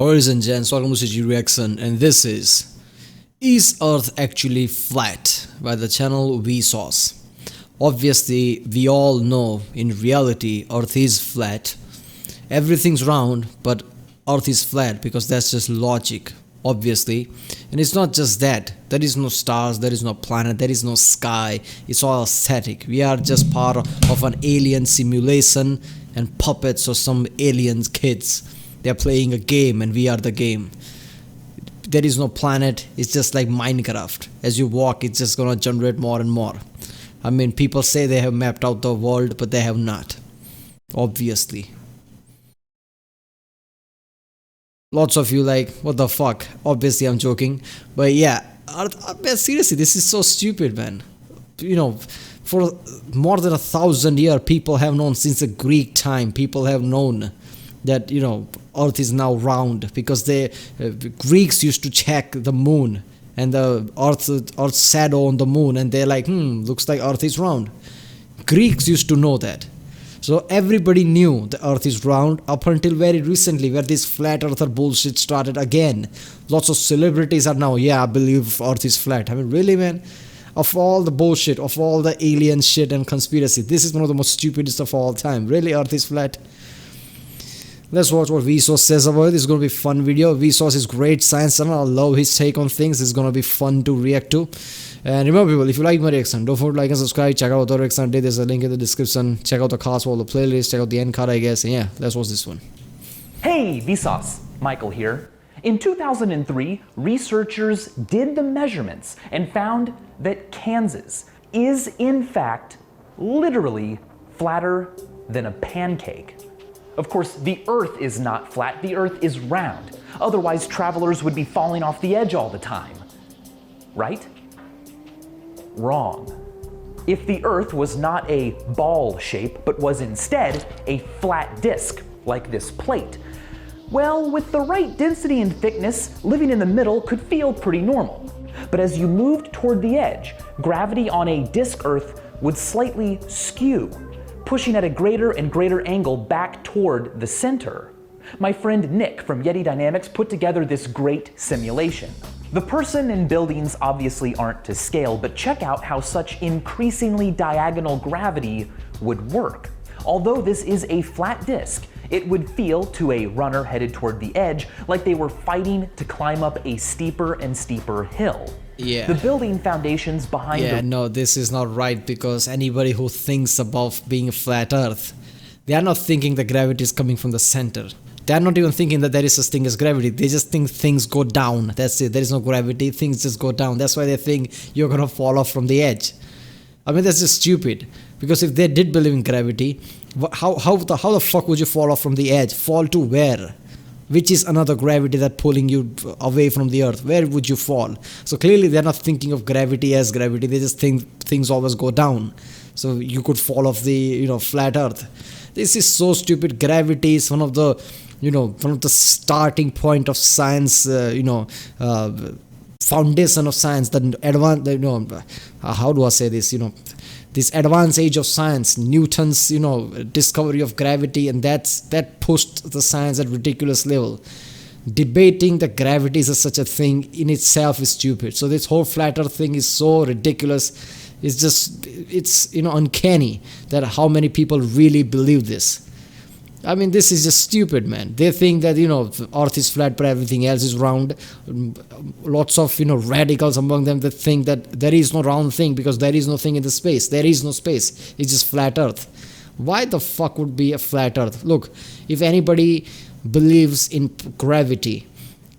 Ladies and gents, welcome to CG Reaction, and this is Earth Actually Flat by the channel Vsauce. Obviously, we all know in reality Earth is flat. Everything's round, but Earth is flat because that's just logic, obviously. And it's not just that. There is no stars, there is no planet, there is no sky. It's all static. We are just part of an alien simulation and puppets of some alien kids. They're playing a game and we are the game. There is no planet. It's just like Minecraft. As you walk, it's just gonna generate more and more. I mean, people say they have mapped out the world, but they have not. Obviously. Lots of you like, what the fuck? Obviously, I'm joking. But yeah, man, seriously, this is so stupid, man. You know, for more than 1,000 years, people have known since the Greek time. People have known that, you know, Earth is now round because the Greeks used to check the moon and the Earth's shadow on the moon, and they're like, looks like Earth is round. Greeks used to know that. So everybody knew the Earth is round up until very recently, where this flat earther bullshit started again. Lots of celebrities are now, yeah, I believe Earth is flat. I mean, really, man? Of all the bullshit, of all the alien shit and conspiracy, this is one of the most stupidest of all time. Really, Earth is flat? Let's watch what Vsauce says about it. This is going to be a fun video. Vsauce is great science channel. I love his take on things. It's going to be fun to react to. And remember, people, if you like my reaction, don't forget to like and subscribe. Check out the reaction today. There's a link in the description. Check out the cards for all the playlists. Check out the end card, I guess. And yeah, let's watch this one. Hey, Vsauce. Michael here. In 2003, researchers did the measurements and found that Kansas is, in fact, literally flatter than a pancake. Of course, the Earth is not flat, the Earth is round. Otherwise, travelers would be falling off the edge all the time. Right? Wrong. If the Earth was not a ball shape, but was instead a flat disk, like this plate, well, with the right density and thickness, living in the middle could feel pretty normal. But as you moved toward the edge, gravity on a disk Earth would slightly skew, pushing at a greater and greater angle back toward the center. My friend Nick from Yeti Dynamics put together this great simulation. The person and buildings obviously aren't to scale, but check out how such increasingly diagonal gravity would work. Although this is a flat disk, it would feel to a runner headed toward the edge like they were fighting to climb up a steeper and steeper hill. Yeah. The building foundations behind no, this is not right, because anybody who thinks about being a flat Earth, they are not thinking the gravity is coming from the center. They are not even thinking that there is such thing as gravity. They just think things go down. That's it. There is no gravity. Things just go down. That's why they think you're gonna fall off from the edge. I mean, that's just stupid. Because if they did believe in gravity, how the fuck would you fall off from the edge? Fall to where? Which is another gravity that pulling you away from the Earth. Where would you fall? So clearly they're not thinking of gravity as gravity. They just think things always go down. So you could fall off the, you know, flat Earth. This is so stupid. Gravity is one of the, you know, one of the starting point of science, foundation of science, the advanced, you know, how do I say this, you know, this advanced age of science, Newton's, you know, discovery of gravity, and that pushed the science at ridiculous level. Debating the gravity is such a thing in itself is stupid. So this whole flat earth thing is so ridiculous. It's just, it's, you know, uncanny that how many people really believe this. I mean, this is just stupid, man. They think that, you know, the Earth is flat but everything else is round. Lots of, you know, radicals among them that think that there is no round thing because there is no thing in the space. There is no space. It's just flat Earth. Why the fuck would be a flat Earth? Look, if anybody believes in gravity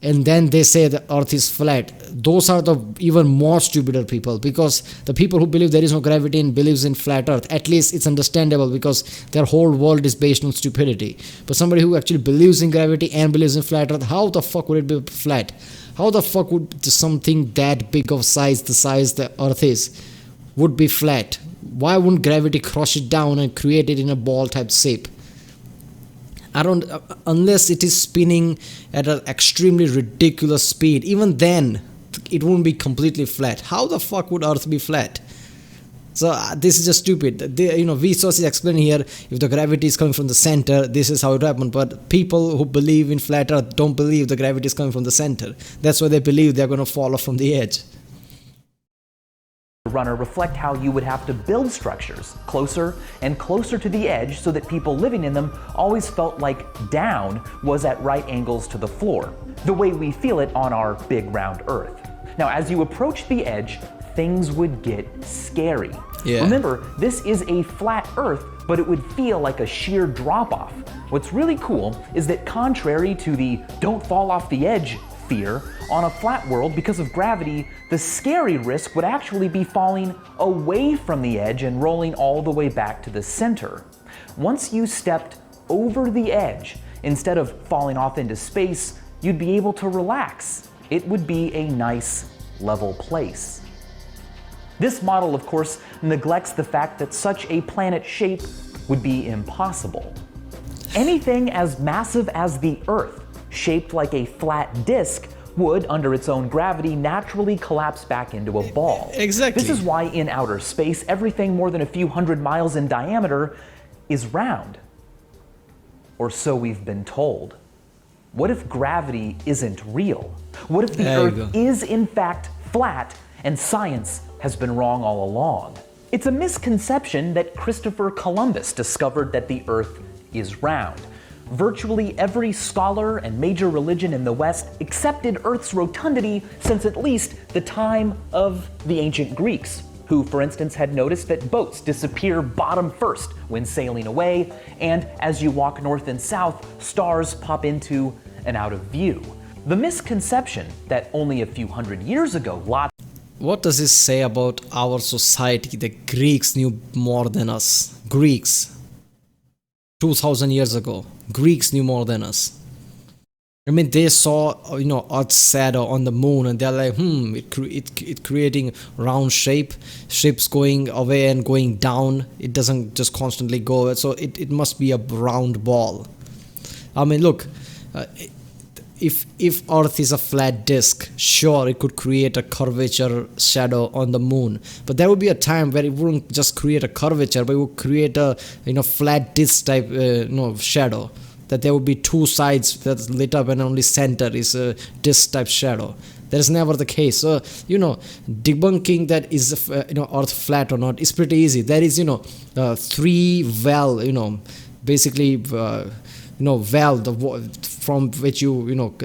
and then they say the Earth is flat, those are the even more stupider people, because the people who believe there is no gravity and believes in flat Earth, at least it's understandable because their whole world is based on stupidity. But somebody who actually believes in gravity and believes in flat Earth, how the fuck would it be flat? How the fuck would something that big of size, the size the Earth is, would be flat? Why wouldn't gravity crush it down and create it in a ball type shape? I don't, unless it is spinning at an extremely ridiculous speed, even then it won't be completely flat. How the fuck would Earth be flat? So this is just stupid. Vsauce is explaining here, if the gravity is coming from the center, this is how it happened. But people who believe in flat earth don't believe the gravity is coming from the center. That's why they believe they're going to fall off from the edge. Runner reflect how you would have to build structures closer and closer to the edge so that people living in them always felt like down was at right angles to the floor, the way we feel it on our big round Earth. Now, as you approach the edge, things would get scary. Yeah. Remember, this is a flat Earth, but it would feel like a sheer drop-off. What's really cool is that contrary to the don't fall off the edge fear, on a flat world, because of gravity, the scary risk would actually be falling away from the edge and rolling all the way back to the center. Once you stepped over the edge, instead of falling off into space, you'd be able to relax. It would be a nice, level place. This model, of course, neglects the fact that such a planet shape would be impossible. Anything as massive as the Earth, shaped like a flat disk, would, under its own gravity, naturally collapse back into a ball. Exactly. This is why in outer space, everything more than a few hundred miles in diameter is round. Or so we've been told. What if gravity isn't real? What if the Earth is in fact flat and science has been wrong all along? It's a misconception that Christopher Columbus discovered that the Earth is round. Virtually every scholar and major religion in the West accepted Earth's rotundity since at least the time of the ancient Greeks, who, for instance, had noticed that boats disappear bottom first when sailing away, and as you walk north and south, stars pop into and out of view. The misconception that only a few hundred years ago, What does this say about our society? The Greeks knew more than us. Greeks. 2000 years ago, Greeks knew more than us. I mean, they saw, Earth's shadow on the moon, and they're like, it creating round ships going away and going down. It doesn't just constantly go, so it must be a round ball. I mean, look, if Earth is a flat disk, sure, it could create a curvature shadow on the moon, but there would be a time where it wouldn't just create a curvature, but it would create a flat disk type shadow. That there would be two sides that's lit up and only center is a disk type shadow. That is never the case. So debunking that is Earth flat or not is pretty easy. There is three well basically well from which you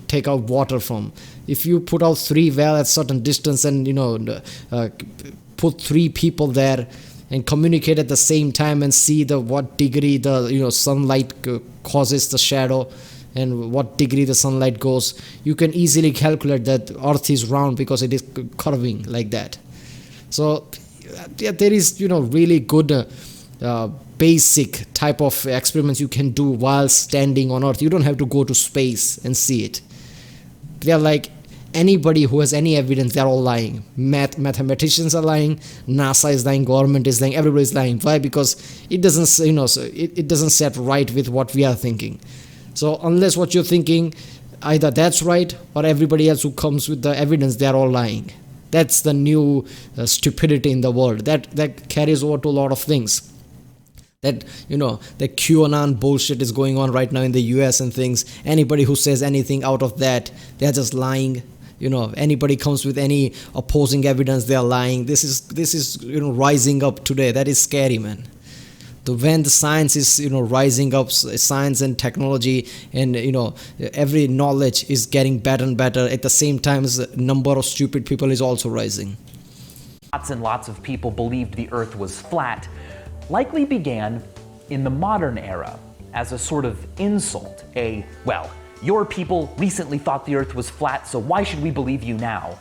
take out water from. If you put out three well at certain distance and put three people there and communicate at the same time and see what degree the sunlight causes the shadow and what degree the sunlight goes, you can easily calculate that Earth is round because it is curving like that. So yeah, there is really good basic type of experiments you can do while standing on Earth. You don't have to go to space and see it. They're like anybody who has any evidence, they're all lying. Mathematicians are lying, NASA is lying, government is lying, everybody is lying. Why? Because it doesn't it doesn't set right with what we are thinking. So unless what you're thinking, either that's right or everybody else who comes with the evidence, they're all lying. That's the new stupidity in the world. That carries over to a lot of things. That the QAnon bullshit is going on right now in the US and things. Anybody who says anything out of that, they're just lying. Anybody comes with any opposing evidence, they're lying. This is rising up today. That is scary, man. When the science is rising up, science and technology, and every knowledge is getting better and better. At the same time, the number of stupid people is also rising. Lots and lots of people believed the Earth was flat, likely began in the modern era as a sort of insult. Your people recently thought the Earth was flat, so why should we believe you now?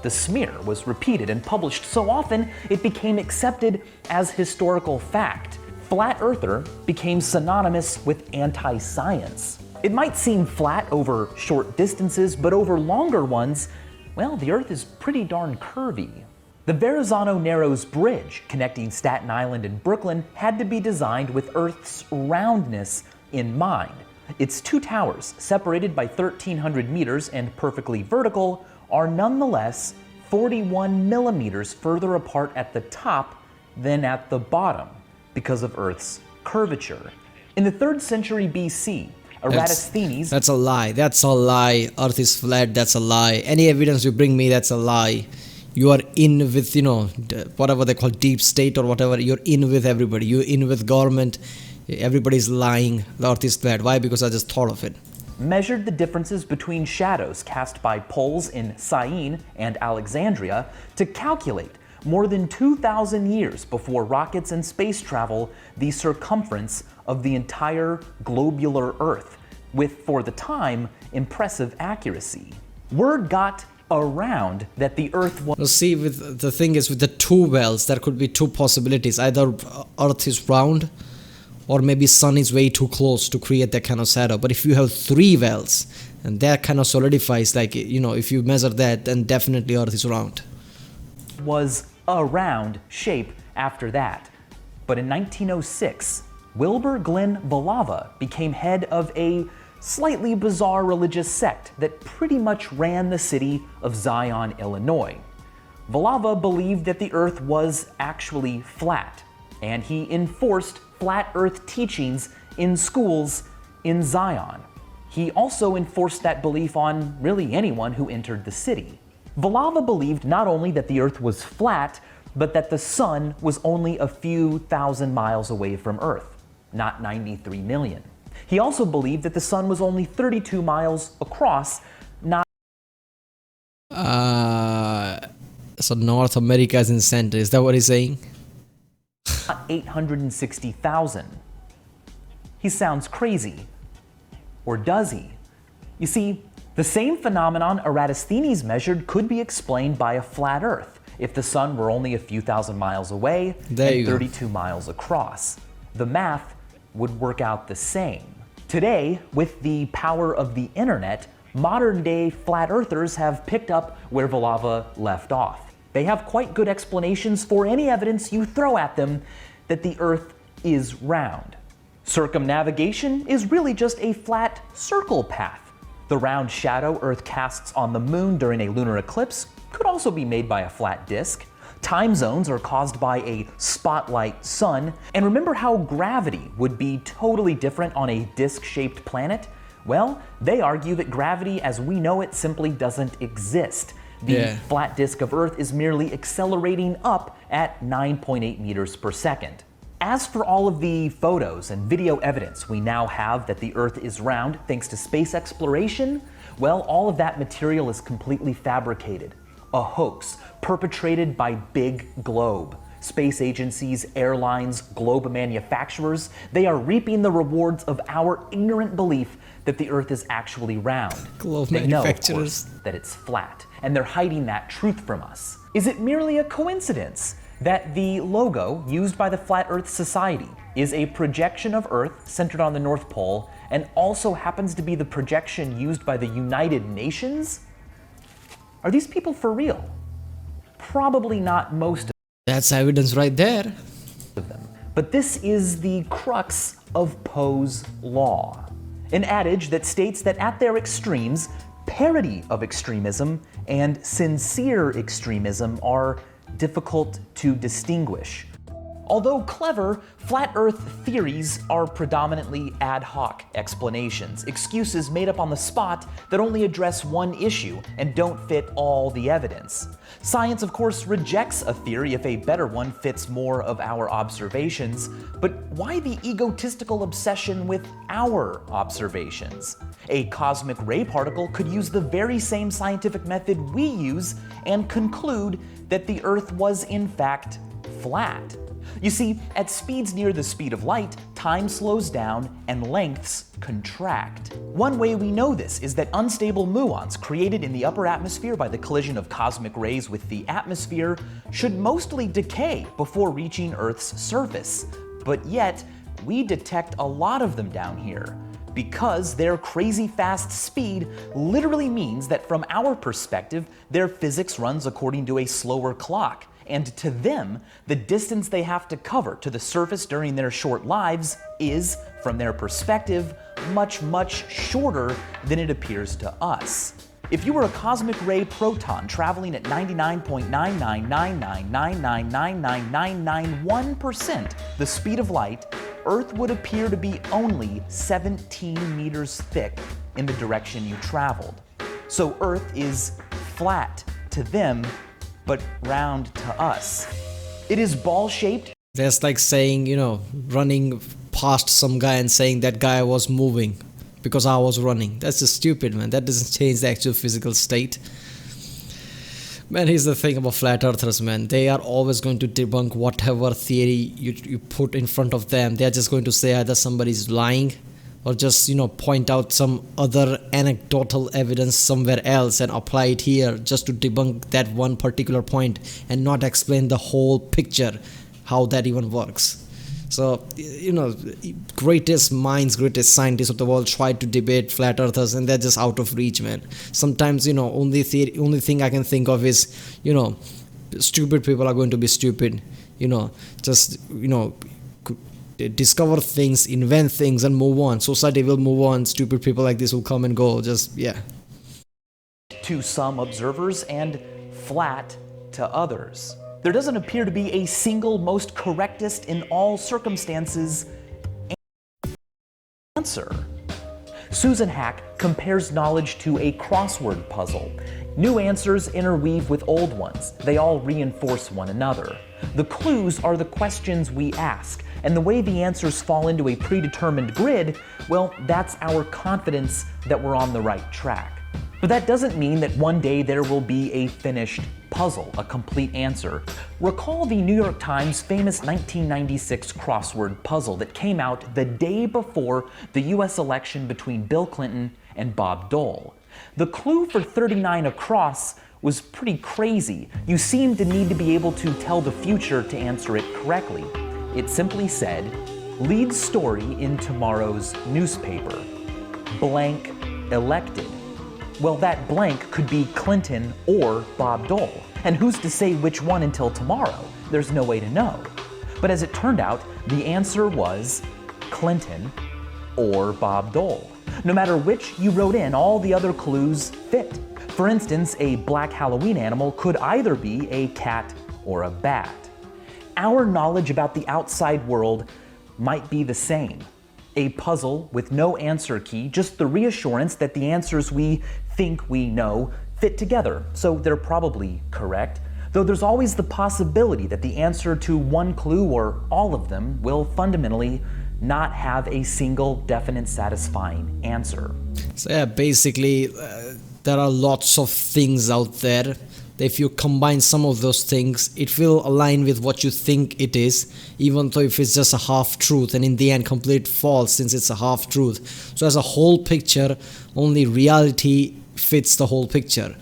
The smear was repeated and published so often it became accepted as historical fact. Flat earther became synonymous with anti-science. It might seem flat over short distances, but over longer ones, the Earth is pretty darn curvy. The Verrazano Narrows Bridge connecting Staten Island and Brooklyn had to be designed with Earth's roundness in mind. Its two towers, separated by 1,300 meters and perfectly vertical, are nonetheless 41 millimeters further apart at the top than at the bottom because of Earth's curvature. In the 3rd century BC, Eratosthenes... That's a lie. That's a lie. Earth is flat. That's a lie. Any evidence you bring me, that's a lie. You are in with, whatever they call deep state or whatever. You're in with everybody. You're in with government. Everybody's lying. The Earth is flat. Why? Because I just thought of it. Measured the differences between shadows cast by poles in Syene and Alexandria to calculate, more than 2,000 years before rockets and space travel, the circumference of the entire globular Earth, with, for the time, impressive accuracy. Word got around that the Earth was... Now see, the thing is, with the two wells, there could be two possibilities. Either Earth is round, or maybe sun is way too close to create that kind of shadow. But if you have three wells, and that kind of solidifies, like, if you measure that, then definitely Earth is round. Was a round shape after that. But in 1906, Wilbur Glenn Vsauce became head of a slightly bizarre religious sect that pretty much ran the city of Zion, Illinois. Vsauce believed that the Earth was actually flat, and he enforced flat Earth teachings in schools in Zion. He also enforced that belief on really anyone who entered the city. Vsauce believed not only that the Earth was flat, but that the sun was only a few thousand miles away from Earth, not 93 million. He also believed that the sun was only 32 miles across, not... So North America is in center, is that what he's saying? 860,000. He sounds crazy. Or does he? You see, the same phenomenon Eratosthenes measured could be explained by a flat Earth if the sun were only a few thousand miles away and 32 miles across. The math would work out the same. Today, with the power of the internet, modern-day flat earthers have picked up where Vsauce left off. They have quite good explanations for any evidence you throw at them that the Earth is round. Circumnavigation is really just a flat circle path. The round shadow Earth casts on the moon during a lunar eclipse could also be made by a flat disk. Time zones are caused by a spotlight sun. And remember how gravity would be totally different on a disk-shaped planet? Well, they argue that gravity as we know it simply doesn't exist. The flat disk of Earth is merely accelerating up at 9.8 meters per second. As for all of the photos and video evidence we now have that the Earth is round thanks to space exploration, well, all of that material is completely fabricated. A hoax perpetrated by Big Globe. Space agencies, airlines, globe manufacturers, they are reaping the rewards of our ignorant belief that the Earth is actually round. Globe they manufacturers. know, of course, that it's flat, and they're hiding that truth from us. Is it merely a coincidence that the logo used by the Flat Earth Society is a projection of Earth centered on the North Pole and also happens to be the projection used by the United Nations? Are these people for real? Probably not most That's evidence right there. of them. But this is the crux of Poe's law. An adage that states that at their extremes, parody of extremism and sincere extremism are difficult to distinguish. Although clever, flat Earth theories are predominantly ad hoc explanations, excuses made up on the spot that only address one issue and don't fit all the evidence. Science, of course, rejects a theory if a better one fits more of our observations, but why the egotistical obsession with our observations? A cosmic ray particle could use the very same scientific method we use and conclude that the Earth was in fact flat. You see, at speeds near the speed of light, time slows down and lengths contract. One way we know this is that unstable muons created in the upper atmosphere by the collision of cosmic rays with the atmosphere should mostly decay before reaching Earth's surface. But yet, we detect a lot of them down here, because their crazy fast speed literally means that from our perspective, their physics runs according to a slower clock. And to them, the distance they have to cover to the surface during their short lives is, from their perspective, much, much shorter than it appears to us. If you were a cosmic ray proton traveling at 99.99999999991% the speed of light, Earth would appear to be only 17 meters thick in the direction you traveled. So Earth is flat to them, but round to us. It is ball-shaped. That's like saying, running past some guy and saying that guy was moving because I was running. That's just stupid, man. That doesn't change the actual physical state. Man, here's the thing about flat earthers, man. They are always going to debunk whatever theory you put in front of them. They're just going to say either somebody's lying or just, point out some other anecdotal evidence somewhere else and apply it here just to debunk that one particular point and not explain the whole picture, how that even works. So, greatest minds, greatest scientists of the world try to debate flat earthers and they're just out of reach, man. Sometimes, only thing I can think of is, stupid people are going to be stupid, discover things, invent things and move on. Society will move on. Stupid people like this will come and go. To some observers and flat to others. There doesn't appear to be a single most correctest in all circumstances answer. Susan Hack compares knowledge to a crossword puzzle. New answers interweave with old ones. They all reinforce one another. The clues are the questions we ask, and the way the answers fall into a predetermined grid, well, that's our confidence that we're on the right track. But that doesn't mean that one day there will be a finished puzzle, a complete answer. Recall the New York Times' famous 1996 crossword puzzle that came out the day before the US election between Bill Clinton and Bob Dole. The clue for 39 across was pretty crazy. You seemed to need to be able to tell the future to answer it correctly. It simply said, lead story in tomorrow's newspaper, blank elected. Well, that blank could be Clinton or Bob Dole. And who's to say which one until tomorrow? There's no way to know. But as it turned out, the answer was Clinton or Bob Dole. No matter which you wrote in, all the other clues fit. For instance, a black Halloween animal could either be a cat or a bat. Our knowledge about the outside world might be the same. A puzzle with no answer key, just the reassurance that the answers we think we know fit together, so they're probably correct, though there's always the possibility that the answer to one clue or all of them will fundamentally not have a single definite satisfying answer. So yeah, basically there are lots of things out there. If you combine some of those things, it will align with what you think it is, even though if it's just a half truth and in the end complete false since it's a half truth. So as a whole picture, only reality fits the whole picture.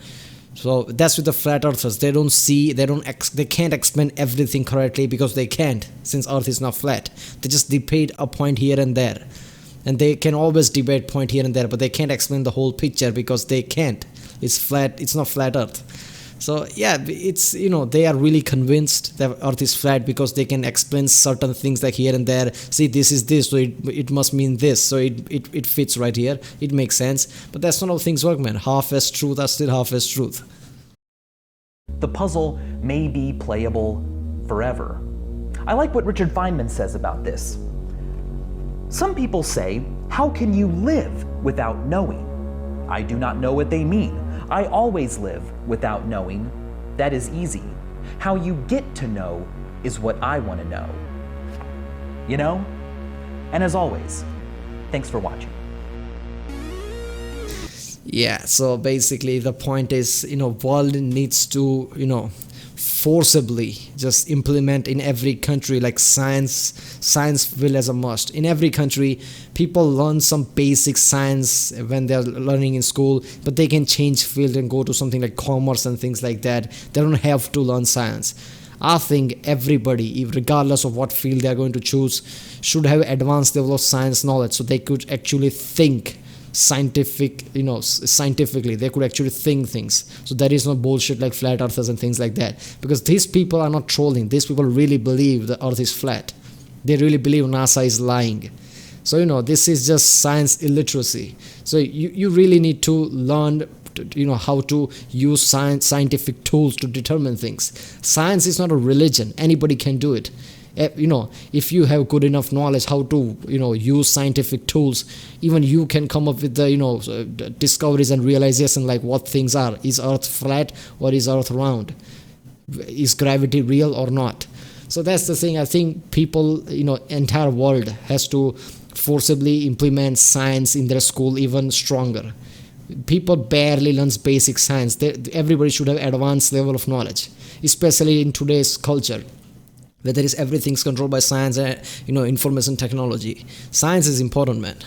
So that's with the flat earthers. They can't explain everything correctly because they can't, since Earth is not flat. They just debate a point here and there. And they can always debate point here and there, but they can't explain the whole picture because they can't. It's flat, it's not flat Earth. So yeah, it's, they are really convinced that Earth is flat because they can explain certain things like here and there. See, this is this, so it must mean this. So it fits right here. It makes sense. But that's not how things work, man. Half as truth are still half as truth. The puzzle may be playable forever. I like what Richard Feynman says about this. Some people say, how can you live without knowing? I do not know what they mean. I always live without knowing. That is easy. How you get to know is what I want to know. And as always, thanks for watching. Yeah, so basically the point is, world needs to, forcibly just implement in every country like science will as a must. In every country, people learn some basic science when they're learning in school, but they can change field and go to something like commerce and things like that. They don't have to learn science. I think everybody, regardless of what field they're going to choose, should have advanced level of science knowledge so they could actually think scientifically. They could actually think things. So there is no bullshit like flat earthers and things like that, because these people are not trolling. These people really believe the earth is flat. They really believe NASA is lying. So this is just science illiteracy. So you really need to learn how to use scientific tools to determine things. Science is not a religion. Anybody can do it. If you have good enough knowledge how to use scientific tools, even you can come up with the discoveries and realization, like what things are. Is Earth flat or is Earth round? Is gravity real or not? So that's the thing. I think people, entire world has to forcibly implement science in their school even stronger. People barely learn basic science. Everybody should have advanced level of knowledge, especially in today's culture, where there is everything's controlled by science and information technology. Science is important, man.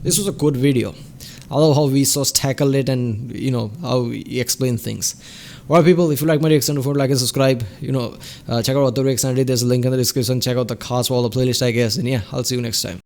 This was a good video. I love how Vsauce tackled it and how he explained things. Alright, people, if you like my reaction, don't forget to like and subscribe. Check out other reaction I did. There's a link in the description. Check out the cards for all the playlist, I guess. And yeah, I'll see you next time.